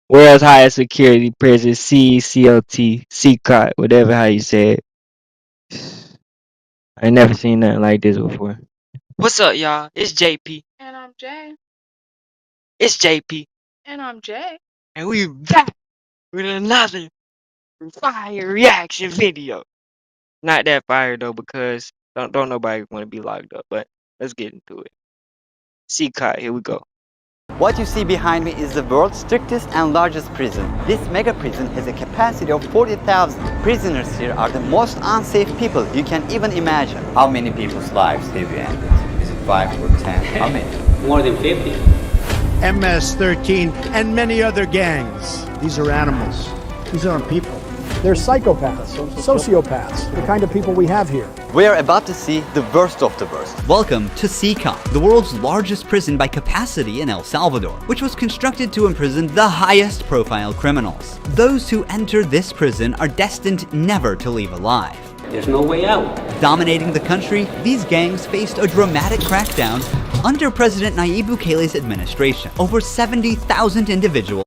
World's highest security prison, CECOT, CECOT, whatever how you say it. I ain't never seen nothing like this before. What's up, y'all? It's JP. And I'm Jay. It's JP. And I'm Jay. And we back with another fire reaction video. Not that fire though, because don't nobody want to be locked up. But let's get into it. CECOT, here we go. What you see behind me is the world's strictest and largest prison. This mega prison has a capacity of 40,000. Prisoners here are the most unsafe people you can even imagine. How many people's lives have you ended? Is it 5 or 10? How many? More than 50. MS-13 and many other gangs. These are animals. These aren't people. They're psychopaths, sociopaths, the kind of people we have here. We are about to see the worst of the worst. Welcome to CECOT, the world's largest prison by capacity in El Salvador, which was constructed to imprison the highest profile criminals. Those who enter this prison are destined never to leave alive. There's no way out. Dominating the country, these gangs faced a dramatic crackdown under President Nayib Bukele's administration. Over 70,000 individuals.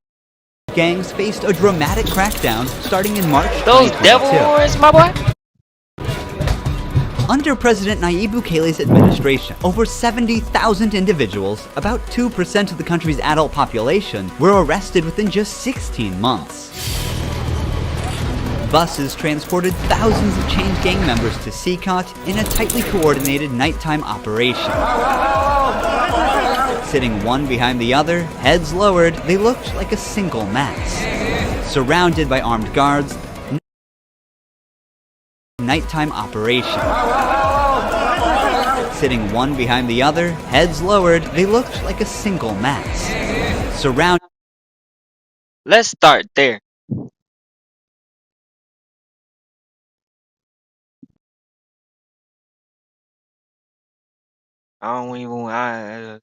Gangs faced a dramatic crackdown starting in March 2022. Those devil horns, my boy. Under President Nayib Bukele's administration, over 70,000 individuals, about 2% of the country's adult population, were arrested within just 16 months. Buses transported thousands of chained gang members to CECOT in a tightly coordinated nighttime operation. Sitting one behind the other, heads lowered, they looked like a single mass. Surrounded by armed guards, nighttime operation. Sitting one behind the other, heads lowered, they looked like a single mass. Surrounded. Let's start there. I don't even.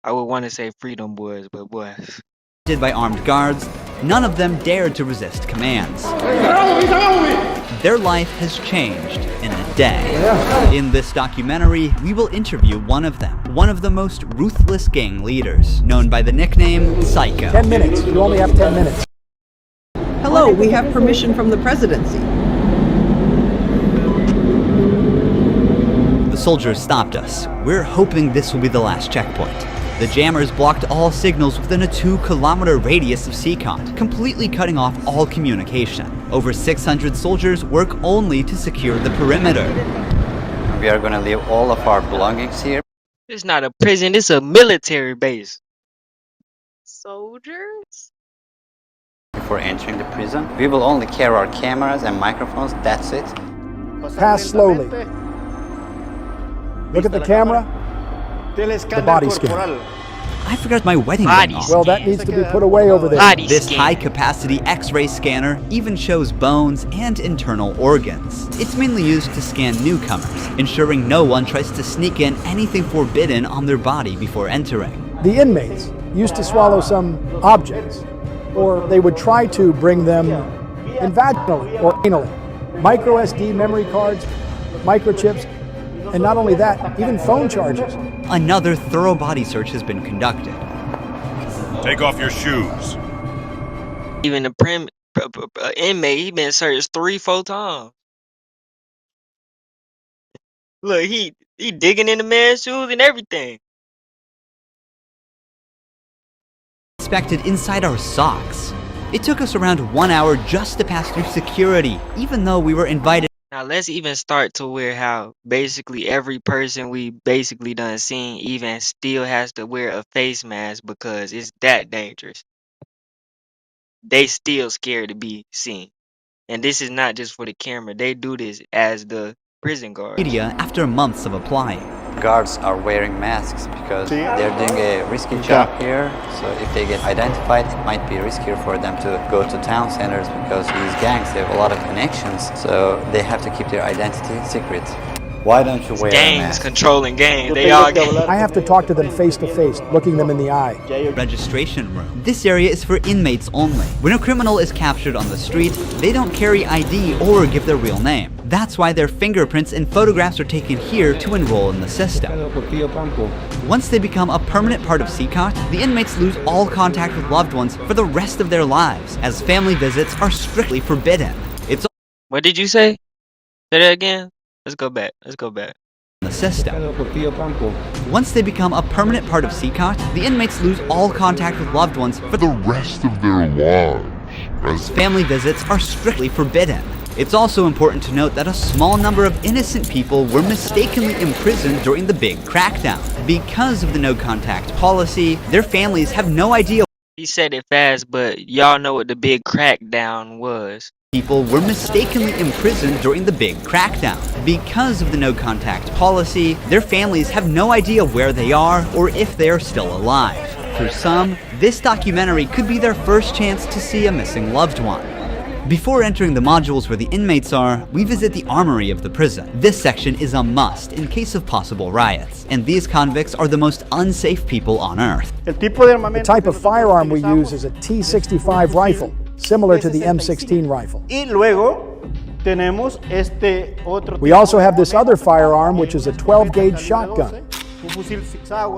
I would want to say freedom boys, but boys. By armed guards, none of them dared to resist commands. Their life has changed in a day. In this documentary, we will interview one of them, one of the most ruthless gang leaders, known by the nickname Psycho. 10 minutes. You only have 10 minutes. Hello, we have permission from the presidency. The soldiers stopped us. We're hoping this will be the last checkpoint. The jammers blocked all signals within a 2-kilometer radius of CECOT, completely cutting off all communication. Over 600 soldiers work only to secure the perimeter. We are gonna leave all of our belongings here. It's not a prison, it's a military base. Soldiers? Before entering the prison, we will only carry our cameras and microphones, that's it. Pass slowly. Look at the camera. The body scan. I forgot my wedding Body ring on. Well, that needs to be put away over there. Body This scan. high-capacity X-ray scanner even shows bones and internal organs. It's mainly used to scan newcomers, ensuring no one tries to sneak in anything forbidden on their body before entering. The inmates used to swallow some objects, or they would try to bring them in vaginally or anally. Micro SD memory cards, microchips, and not only that, even phone chargers. Another thorough body search has been conducted. Take off your shoes. Even the inmate, he been searched 3-4 times. Look, he digging in the man's shoes and everything. Inspected inside our socks. It took us around 1 hour just to pass through security, even though we were invited. Now let's even start to where how basically every person we basically done seen even still has to wear a face mask because it's that dangerous. They still scared to be seen. And this is not just for the camera. They do this as the prison guards. Media after months of applying. Guards are wearing masks because they're doing a risky job here. So if they get identified, it might be riskier for them to go to town centers because these gangs, they have a lot of connections. So they have to keep their identity secret. Why don't you wear a Gangs mask? controlling gangs. They all I have to talk to them face to face, looking them in the eye. Registration room. This area is for inmates only. When a criminal is captured on the street, they don't carry ID or give their real name. That's why their fingerprints and photographs are taken here to enroll in the system. Once they become a permanent part of CECOT, the inmates lose all contact with loved ones for the rest of their lives, as family visits are strictly forbidden. It's What did you say? Say that again? Let's go back. the system. Once they become a permanent part of CECOT, the inmates lose all contact with loved ones for the rest of their lives. as family visits are strictly forbidden. It's also important to note that a small number of innocent people were mistakenly imprisoned during the big crackdown. Because of the no-contact policy, their families have no idea. He said it fast, but y'all know what the big crackdown was. People were mistakenly imprisoned during the big crackdown. Because of the no-contact policy, their families have no idea where they are or if they are still alive. For some, this documentary could be their first chance to see a missing loved one. Before entering the modules where the inmates are, we visit the armory of the prison. This section is a must in case of possible riots, and these convicts are the most unsafe people on Earth. The type of firearm we use is a T65 rifle, similar to the M16 rifle. We also have this other firearm, which is a 12-gauge shotgun.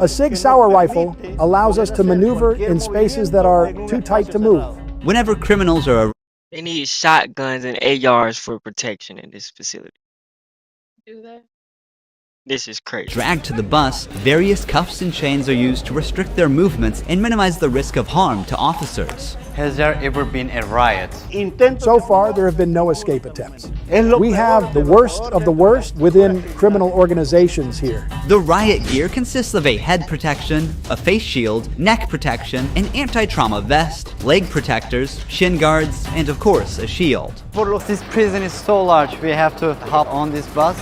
A Sig Sauer rifle allows us to maneuver in spaces that are too tight to move. Whenever criminals are They need shotguns and ARs for protection in this facility. Do that. This is crazy. Dragged to the bus, various cuffs and chains are used to restrict their movements and minimize the risk of harm to officers. Has there ever been a riot? So far, there have been no escape attempts. We have the worst of the worst within criminal organizations here. The riot gear consists of a head protection, a face shield, neck protection, an anti-trauma vest, leg protectors, shin guards, and of course, a shield. This prison is so large, we have to hop on this bus.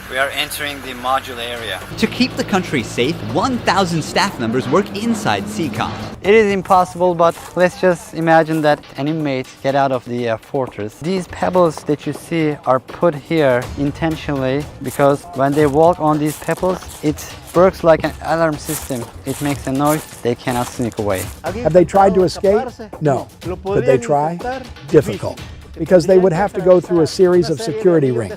We are entering the module area. To keep the country safe, 1,000 staff members work inside CECOT. It is impossible, but let's just imagine that an inmate get out of the fortress. These pebbles that you see are put here intentionally because when they walk on these pebbles, it works like an alarm system. It makes a noise, they cannot sneak away. Have they tried to escape? No. Could they try? Difficult, because they would have to go through a series of security rings.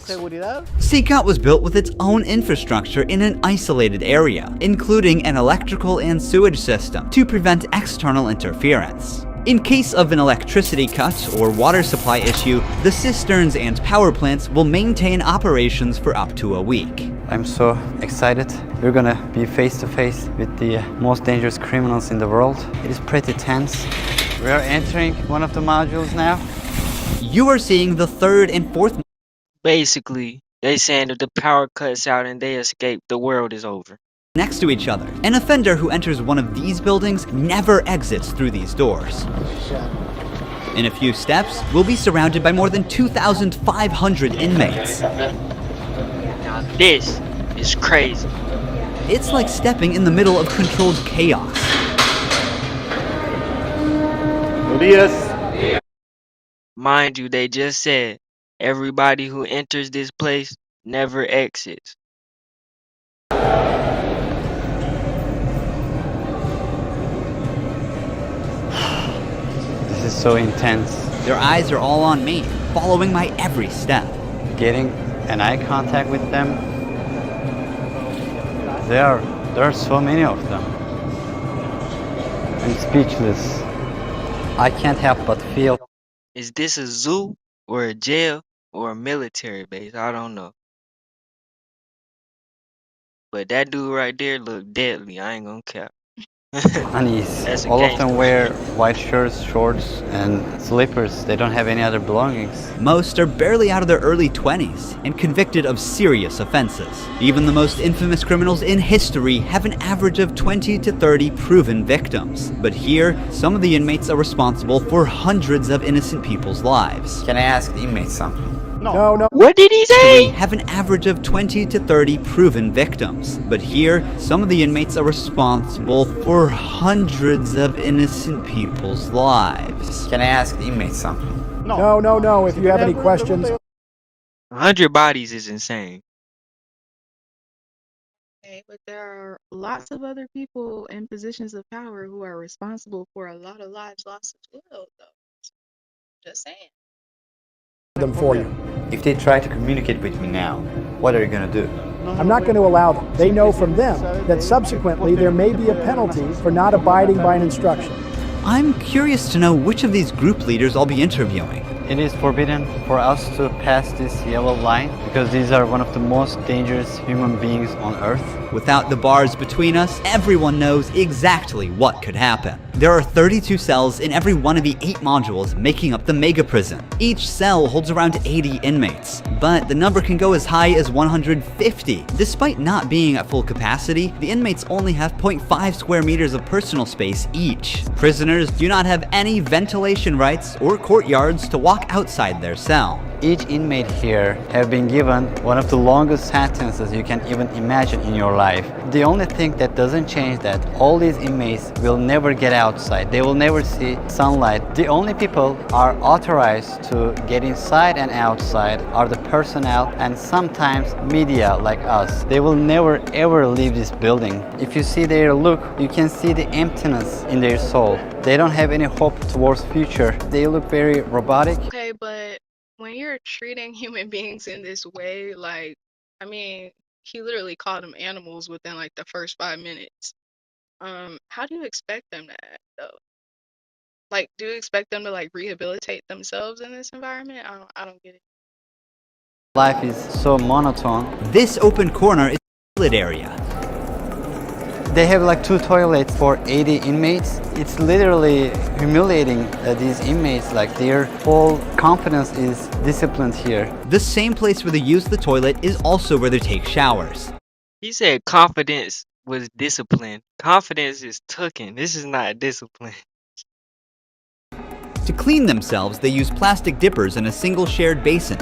CECOT was built with its own infrastructure in an isolated area, including an electrical and sewage system to prevent external interference. In case of an electricity cut or water supply issue, the cisterns and power plants will maintain operations for up to a week. I'm so excited. We're gonna be face to face with the most dangerous criminals in the world. It is pretty tense. We are entering one of the modules now. You are seeing the third and fourth. Basically, they saying if the power cuts out and they escape, the world is over. Next to each other. An offender who enters one of these buildings never exits through these doors. In a few steps, we'll be surrounded by more than 2,500 inmates. Now this is crazy. It's like stepping in the middle of controlled chaos. Mind you, they just said everybody who enters this place never exits. This is so intense. Their eyes are all on me, following my every step. Getting an eye contact with them. There are so many of them. I'm speechless. I can't help but feel. Is this a zoo or a jail or a military base? I don't know. But that dude right there looked deadly. I ain't gonna cap. Unease. That's a All of gangster. them wear white shirts, shorts, and slippers. They don't have any other belongings. Most are barely out of their early 20s and convicted of serious offenses. Even the most infamous criminals in history have an average of 20 to 30 proven victims. But here, some of the inmates are responsible for hundreds of innocent people's lives. Can I ask the inmates something? No. What did he We say? have an average of 20 to 30 proven victims. But here, some of the inmates are responsible for hundreds of innocent people's lives. Can I ask the inmates something? No. If you have any questions, 100 bodies is insane. Okay, but there are lots of other people in positions of power who are responsible for a lot of lives lost as well, though. Just saying. Them for you. If they try to communicate with me now, what are you going to do? I'm not going to allow them. They know from them that subsequently there may be a penalty for not abiding by an instruction. I'm curious to know which of these group leaders I'll be interviewing. It is forbidden for us to pass this yellow line because these are one of the most dangerous human beings on Earth. Without the bars between us, everyone knows exactly what could happen. There are 32 cells in every one of the 8 modules making up the mega prison. Each cell holds around 80 inmates, but the number can go as high as 150. Despite not being at full capacity, the inmates only have 0.5 square meters of personal space each. Prisoners do not have any ventilation rights or courtyards to walk outside their cell. Each inmate here have been given one of the longest sentences you can even imagine in your life. The only thing that doesn't change that all these inmates will never get outside. They will never see sunlight. The only people are authorized to get inside and outside are the personnel and sometimes media like us. They will never ever leave this building. If you see their look, you can see the emptiness in their soul. They don't have any hope towards future. They look very robotic. Okay, but when you're treating human beings in this way, like, I mean, he literally called them animals within like the first 5 minutes. How do you expect them to act though? Like, do you expect them to like rehabilitate themselves in this environment? I don't get it. Life is so monotone. This open corner is the toilet area. They have like 2 toilets for 80 inmates. It's literally humiliating these inmates, like their whole confidence is disciplined here. The same place where they use the toilet is also where they take showers. He said confidence was discipline. Confidence is tucking. This is not discipline. To clean themselves, they use plastic dippers in a single shared basin.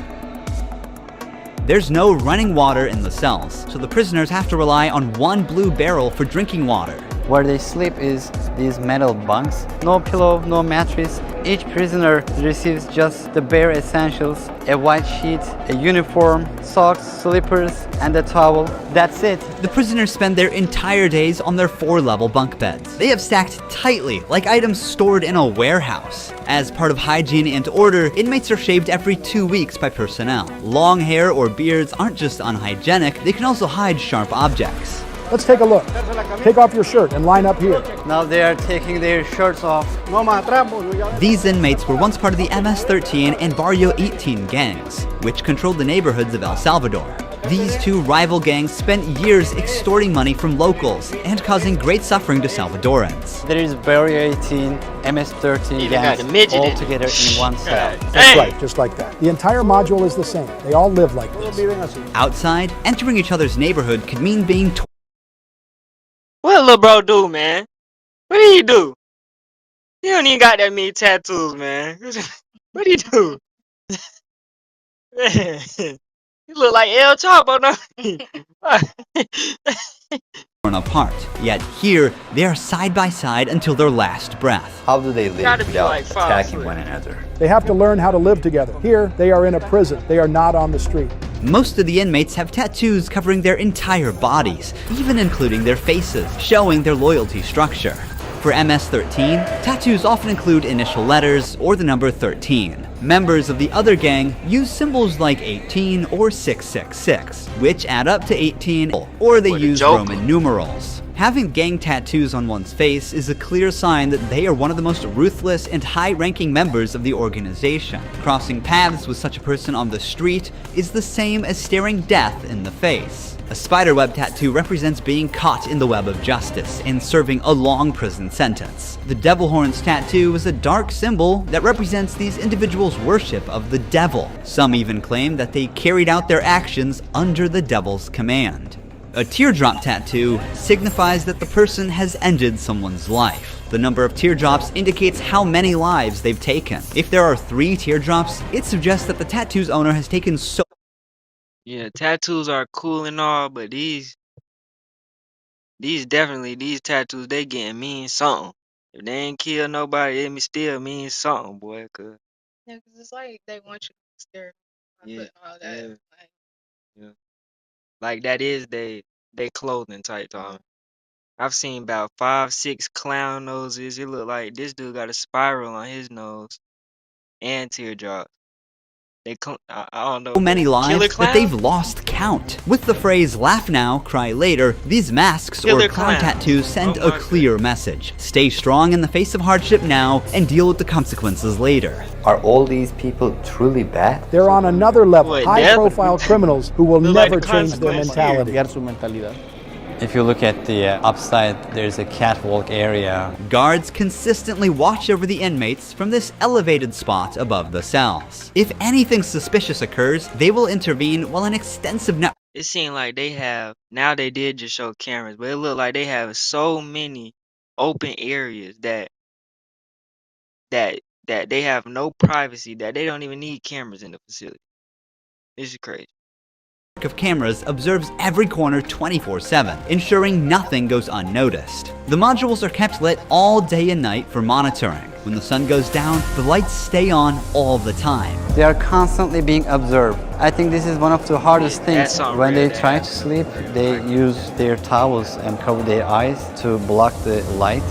There's no running water in the cells, so the prisoners have to rely on one blue barrel for drinking water. Where they sleep is these metal bunks. No pillow, no mattress. Each prisoner receives just the bare essentials: a white sheet, a uniform, socks, slippers, and a towel. That's it. The prisoners spend their entire days on their 4-level bunk beds. They have stacked tightly, like items stored in a warehouse. As part of hygiene and order, inmates are shaved every 2 weeks by personnel. Long hair or beards aren't just unhygienic, they can also hide sharp objects. Let's take a look. Take off your shirt and line up here. Now they are taking their shirts off. These inmates were once part of the MS-13 and Barrio 18 gangs, which controlled the neighborhoods of El Salvador. These 2 rival gangs spent years extorting money from locals and causing great suffering to Salvadorans. There is Barrio 18, MS-13 gangs all together in one cell. That's right, just like that. The entire module is the same. They all live like this. Outside, entering each other's neighborhood could mean being What little bro do, man? What did he do? He don't even got that many tattoos, man. What did he do? Man, he look like El Chapo, no? torn apart. Yet here, they are side by side until their last breath. How do they live Gotta be without like attacking Fox. one another? They have to learn how to live together. Here, they are in a prison. They are not on the street. Most of the inmates have tattoos covering their entire bodies, even including their faces, showing their loyalty structure. For MS-13, tattoos often include initial letters or the number 13. Members of the other gang use symbols like 18 or 666, which add up to 18, or they What a use joke. Roman numerals. Having gang tattoos on one's face is a clear sign that they are one of the most ruthless and high-ranking members of the organization. Crossing paths with such a person on the street is the same as staring death in the face. A spiderweb tattoo represents being caught in the web of justice and serving a long prison sentence. The devil horns tattoo is a dark symbol that represents these individuals' worship of the devil. Some even claim that they carried out their actions under the devil's command. A teardrop tattoo signifies that the person has ended someone's life. The number of teardrops indicates how many lives they've taken. If there are 3 teardrops, it suggests that the tattoo's owner has taken so Yeah, tattoos are cool and all, but these tattoos, they getting mean something. If they ain't kill nobody, it still mean something, boy. Cause Yeah, 'cause it's like they want you to be scared. Yeah, putting all that. yeah, Like, yeah. Like that is they clothing type time. I've seen about 5, 6 clown noses. It look like this dude got a spiral on his nose and teardrops. I don't know, So many killer lives that they've clown, lost count. With the phrase laugh now, cry later, these masks or killer clown clown. tattoos send Oh a my clear message. Stay strong in the face of hardship now and deal with the consequences later. Are all these people truly bad? They're on another level, What, high-profile criminals who will Look like never the change their consequence. mentality. If you look at the upside, there's a catwalk area. Guards consistently watch over the inmates from this elevated spot above the cells. If anything suspicious occurs, they will intervene while an extensive network It seemed like they have now they did just show cameras, but it looked like they have so many open areas that that they have no privacy, that they don't even need cameras in the facility. This is crazy. of cameras observes every corner 24/7, ensuring nothing goes unnoticed. The modules are kept lit all day and night for monitoring. When the sun goes down, the lights stay on all the time. They are constantly being observed. I think this is one of the hardest things. That's When they unreal. try to sleep, they use their towels and cover their eyes to block the light.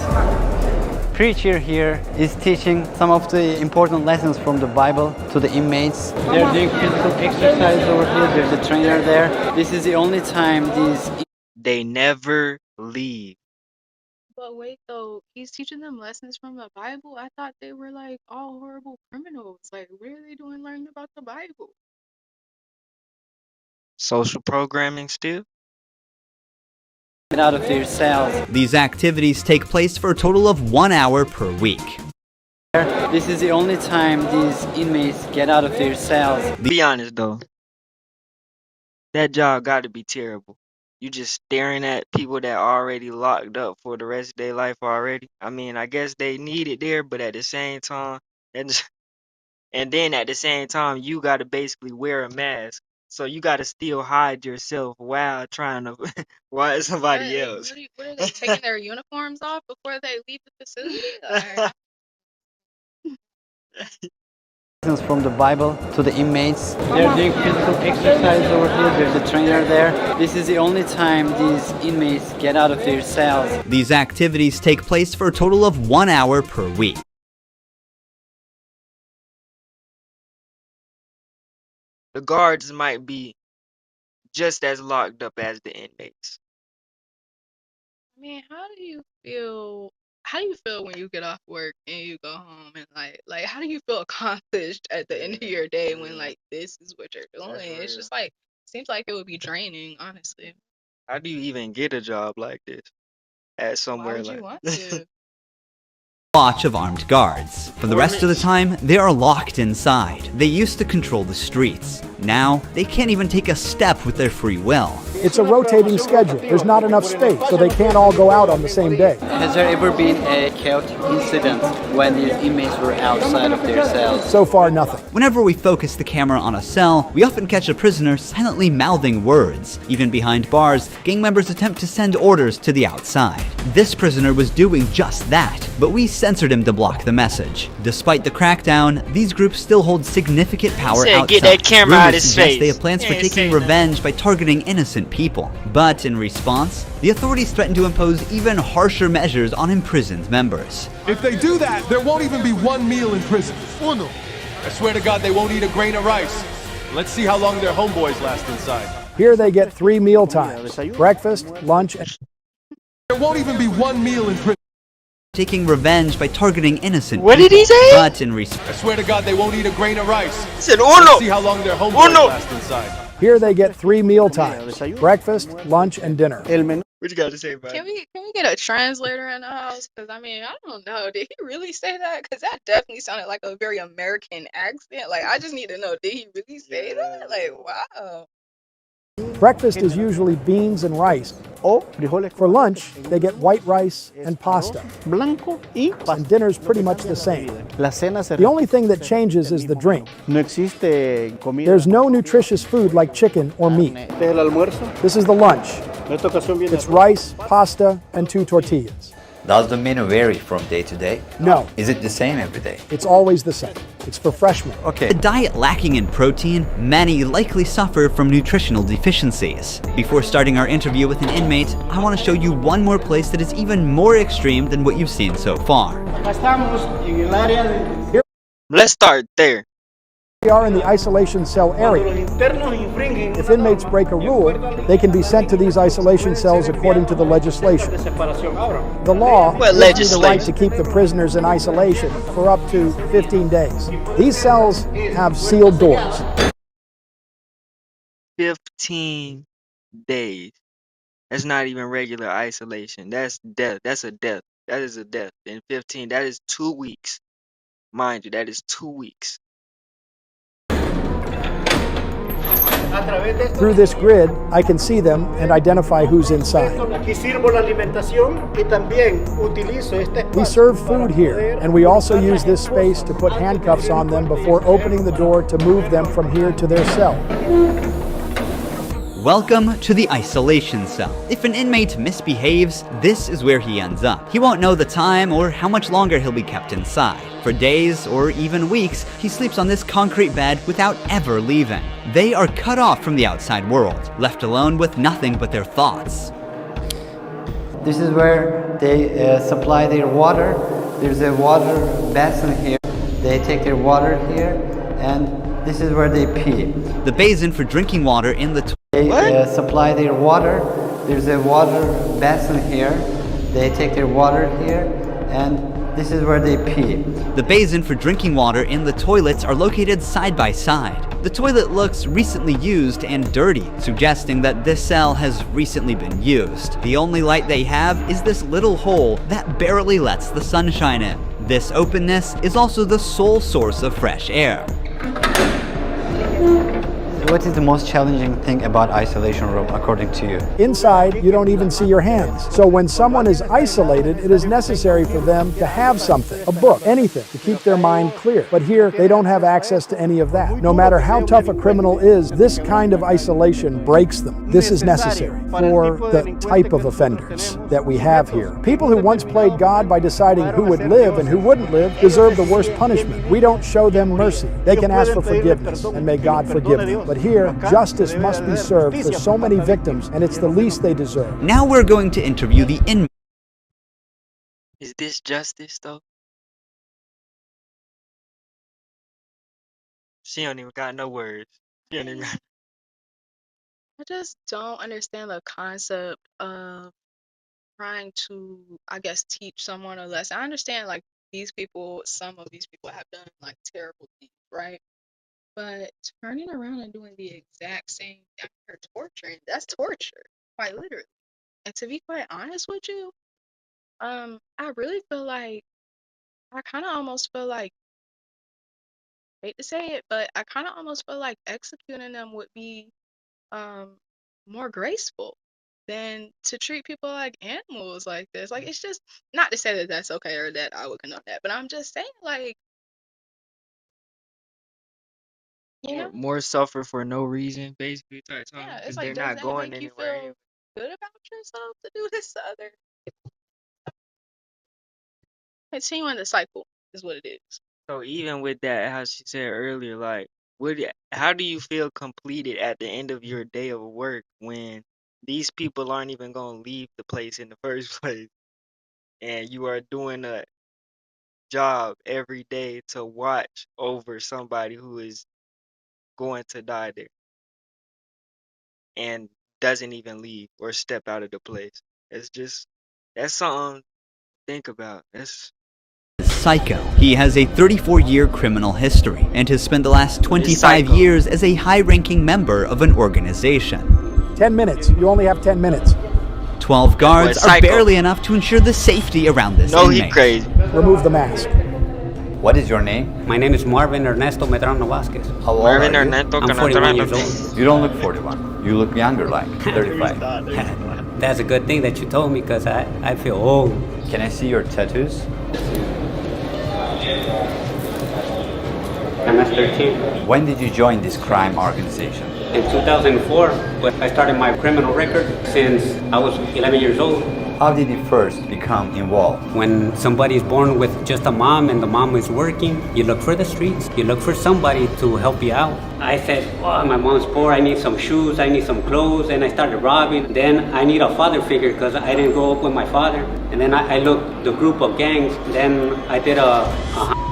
Preacher here is teaching some of the important lessons from the Bible to the inmates. They're doing physical exercise over here. There's a trainer there. This is the only time these They never leave. but wait though, he's teaching them lessons from the Bible. I thought they were like all horrible criminals. Like, what are they doing learning about the Bible? Social programming still? get out of their cells. These activities take place for a total of 1 hour per week. This is the only time these inmates get out of their cells. Be honest though. That job got to be terrible. You just staring at people that already locked up for the rest of their life already. I mean, I guess they need it there, but at the same time, and then at the same time, you got to basically wear a mask. So you got to still hide yourself while trying to while somebody else. What are they taking their uniforms off before they leave the facility? Like, Lessons from the Bible to the inmates. They're doing physical exercise over here. There's a trainer there. This is the only time these inmates get out of their cells. These activities take place for a total of 1 hour per week. The guards might be just as locked up as the inmates. I mean, how do you feel? How do you feel when you get off work and you go home and like how do you feel accomplished at the end of your day when like this is what you're doing? It's just like seems like it would be draining, honestly. How do you even get a job like this at Why somewhere would you like? want to? Watch of armed guards. For the rest of the time, they are locked inside. They used to control the streets. Now, they can't even take a step with their free will. It's a rotating schedule. There's not enough space, so they can't all go out on the same day. Has there ever been a chaotic incident when the inmates were outside of their cells? So far, nothing. Whenever we focus the camera on a cell, we often catch a prisoner silently mouthing words. Even behind bars, gang members attempt to send orders to the outside. This prisoner was doing just that, but we censored him to block the message. Despite the crackdown, these groups still hold significant power said, outside. "Get that camera out of his Rumors suggest face." they have plans for He ain't taking saying revenge by targeting innocent people. But in response, the authorities threaten to impose even harsher measures on imprisoned members. If they do that, there won't even be one meal in prison. Uno. I swear to God, they won't eat a grain of rice. Let's see how long their homeboys last inside. Here they get 3 meal times: breakfast, lunch, and There won't even be one meal in prison. Taking revenge by targeting innocent What people. did he say? But in response, I swear to God, they won't eat a grain of rice. He said, Let's "Uno." see how long their homeboys Uno. last inside. here they get 3 meal times: breakfast, lunch, and dinner. What you got to say about Can it? we get a translator in the house? Because I mean, I don't know. Did he really say that? Because that definitely sounded like a very American accent. Like, I just need to know, did he really say that? Like, wow. Breakfast is usually beans and rice. For lunch, they get white rice and pasta. And dinner's pretty much the same. The only thing that changes is the drink. There's no nutritious food like chicken or meat. This is the lunch. It's rice, pasta, and 2 tortillas. Does the menu vary from day to day? No, Is it the same every day? it's always the same. It's for freshmen. Okay. A diet lacking in protein, many likely suffer from nutritional deficiencies. Before starting our interview with an inmate, I want to show you one more place that is even more extreme than what you've seen so far. Let's start there. We are in the isolation cell area. If inmates break a rule, they can be sent to these isolation cells according to the legislation. The law gives you the right to keep the prisoners in isolation for up to 15 days. These cells have sealed doors. 15 days. That's not even regular isolation. That's death. That's a death. That is a death. In 15, that is 2 weeks. Mind you, that is 2 weeks. Through this grid, I can see them and identify who's inside. We serve food here, and we also use this space to put handcuffs on them before opening the door to move them from here to their cell. Welcome to the isolation cell. If an inmate misbehaves, this is where he ends up. He won't know the time or how much longer he'll be kept inside. For days or even weeks, he sleeps on this concrete bed without ever leaving. They are cut off from the outside world, left alone with nothing but their thoughts. This is where they supply their water. There's a water basin here. They take their water here, and this is where they pee. The basin for drinking water in the They supply their water. There's a water basin here. They take their water here, and this is where they pee. The basin for drinking water in the toilets are located side by side. The toilet looks recently used and dirty, suggesting that this cell has recently been used. The only light they have is this little hole that barely lets the sunshine in. This openness is also the sole source of fresh air. What is the most challenging thing about isolation room, according to you? Inside, you don't even see your hands. So when someone is isolated, it is necessary for them to have something, a book, anything, to keep their mind clear. But here, they don't have access to any of that. No matter how tough a criminal is, this kind of isolation breaks them. This is necessary for the type of offenders that we have here. People who once played God by deciding who would live and who wouldn't live deserve the worst punishment. We don't show them mercy. They can ask for forgiveness, and may God forgive them. But here, justice must be served for so many victims, and it's the least they deserve. Now we're going to interview the inmate. Is this justice, though? She don't even got no words. She don't even got... I just don't understand the concept of trying to, I guess, teach someone a lesson. I understand, like, some of these people have done, like, terrible things, right? But turning around and doing the exact same thing, you're torturing, that's torture, quite literally. And to be quite honest with you, I really feel like, I kind of almost feel like, hate to say it, but I kind of almost feel like executing them would be more graceful than to treat people like animals like this. Like, it's just not to say that that's okay or that I would condone that, but I'm just saying, like, you know, More suffer for no reason, basically, type time, yeah, because it's they're like, does not that going make you anywhere. feel good about yourself to do this to other? Continuing the cycle is what it is. So even with that, how she said earlier, like, how do you feel completed at the end of your day of work when these people aren't even gonna leave the place in the first place, and you are doing a job every day to watch over somebody who is going to die there and doesn't even leave or step out of the place? That's something to think about. That's Psycho. He has a 34-year criminal history and has spent the last 25 psycho. years as a high-ranking member of an organization. 10 minutes. You only have 10 minutes. 12 guards are psycho. barely enough to ensure the safety around this no, inmate. he crazy. Remove the mask. What is your name? My name is Marvin Ernesto Medrano Vasquez. How old Marvin are you? Ernesto I'm 41 years old. You don't look 41. You look younger, like 35. That's a good thing that you told me because I feel old. Can I see your tattoos? MS-13. When did you join this crime organization? In 2004, I started my criminal record since I was 11 years old. How did you first become involved? When somebody's born with just a mom and the mom is working, you look for the streets. You look for somebody to help you out. I said, oh, my mom's poor, I need some shoes, I need some clothes, and I started robbing. Then I need a father figure because I didn't grow up with my father. And then I looked the group of gangs. Then I did a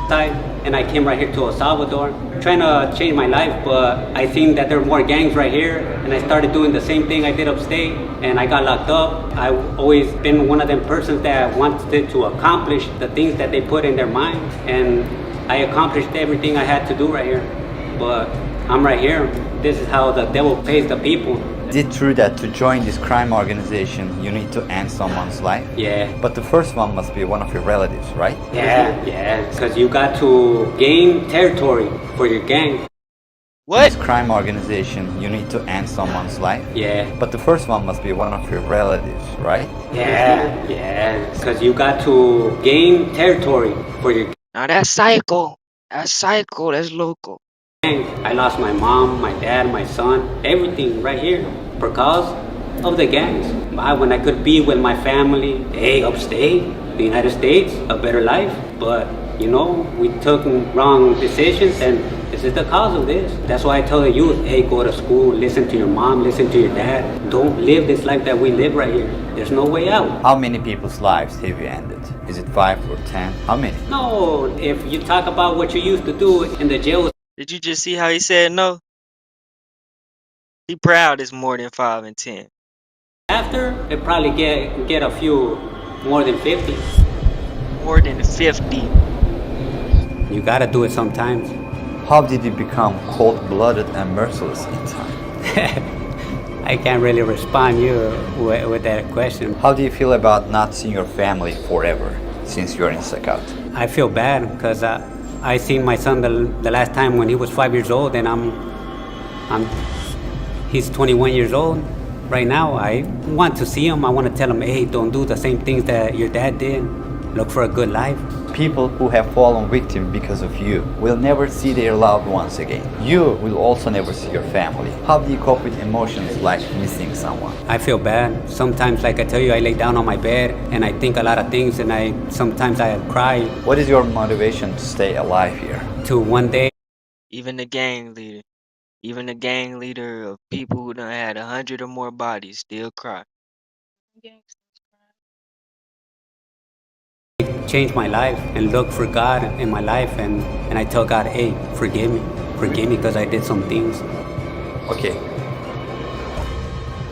side, and I came right here to El Salvador, trying to change my life, but I seen that there were more gangs right here, and I started doing the same thing I did upstate, and I got locked up. I've always been one of them persons that wanted to accomplish the things that they put in their minds, and I accomplished everything I had to do right here. But I'm right here. This is how the devil pays the people. Is it true that to join this crime organization, you need to end someone's life? Yeah. But the first one must be one of your relatives, right? Yeah, because you got to gain territory for your gang. What? This crime organization, you need to end someone's life? Yeah. But the first one must be one of your relatives, right? Yeah, because you got to gain territory for your Now that's psycho. That's psycho. That's local. gang. I lost my mom, my dad, my son, everything right here because of the gangs. When I could be with my family, hey, upstate, the United States, a better life. But, you know, we took wrong decisions, and this is the cause of this. That's why I tell the youth, hey, go to school, listen to your mom, listen to your dad. Don't live this life that we live right here. There's no way out. How many people's lives have you ended? Is it 5 or 10? How many? No, if you talk about what you used to do in the jails. Did you just see how he said no? He proud it's more than 5 and 10. After, it probably get a few more than 50. More than 50. You gotta do it sometimes. How did you become cold-blooded and merciless in time? I can't really respond you with that question. How do you feel about not seeing your family forever since you're in CECOT? I feel bad because I seen my son the last time when he was 5 years old, and he's 21 years old right now. I want to see him. I want to tell him, hey, don't do the same things that your dad did. Look for a good life. People who have fallen victim because of you will never see their loved ones again. You will also never see your family. How do you cope with emotions like missing someone? I feel bad. Sometimes, like I tell you, I lay down on my bed and I think a lot of things, and sometimes I cry. What is your motivation to stay alive here? To one day. Even the gang leader of people who done had 100 or more bodies still cry. Change my life and look for God in my life, and I tell God, hey, forgive me because I did some things. Okay.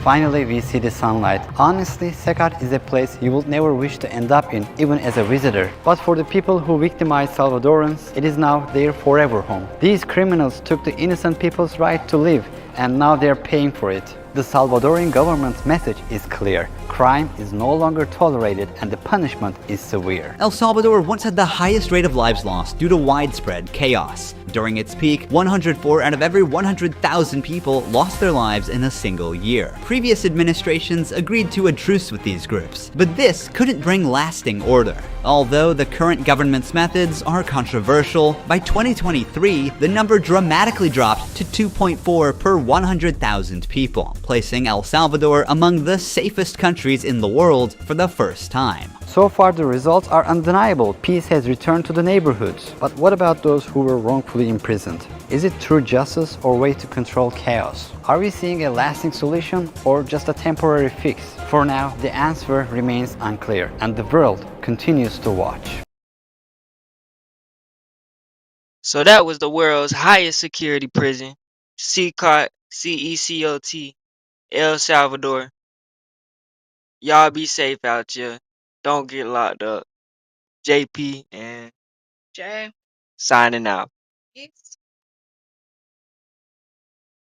Finally, we see the sunlight. Honestly, CECOT is a place you will never wish to end up in, even as a visitor. But for the people who victimized Salvadorans, it is now their forever home. These criminals took the innocent people's right to live, and now they're paying for it. The Salvadorian government's message is clear. Crime is no longer tolerated and the punishment is severe. El Salvador once had the highest rate of lives lost due to widespread chaos. During its peak, 104 out of every 100,000 people lost their lives in a single year. Previous administrations agreed to a truce with these groups, but this couldn't bring lasting order. Although the current government's methods are controversial, by 2023, the number dramatically dropped to 2.4 per 100,000 people, placing El Salvador among the safest countries in the world for the first time. So far, the results are undeniable. Peace has returned to the neighborhoods. But what about those who were wrongfully imprisoned? Is it true justice or way to control chaos? Are we seeing a lasting solution or just a temporary fix? For now, the answer remains unclear, and the world continues to watch. So that was the world's highest security prison, CECOT, CECOT, El Salvador. Y'all be safe out here. Don't get locked up. JP and Jay. signing out. Peace.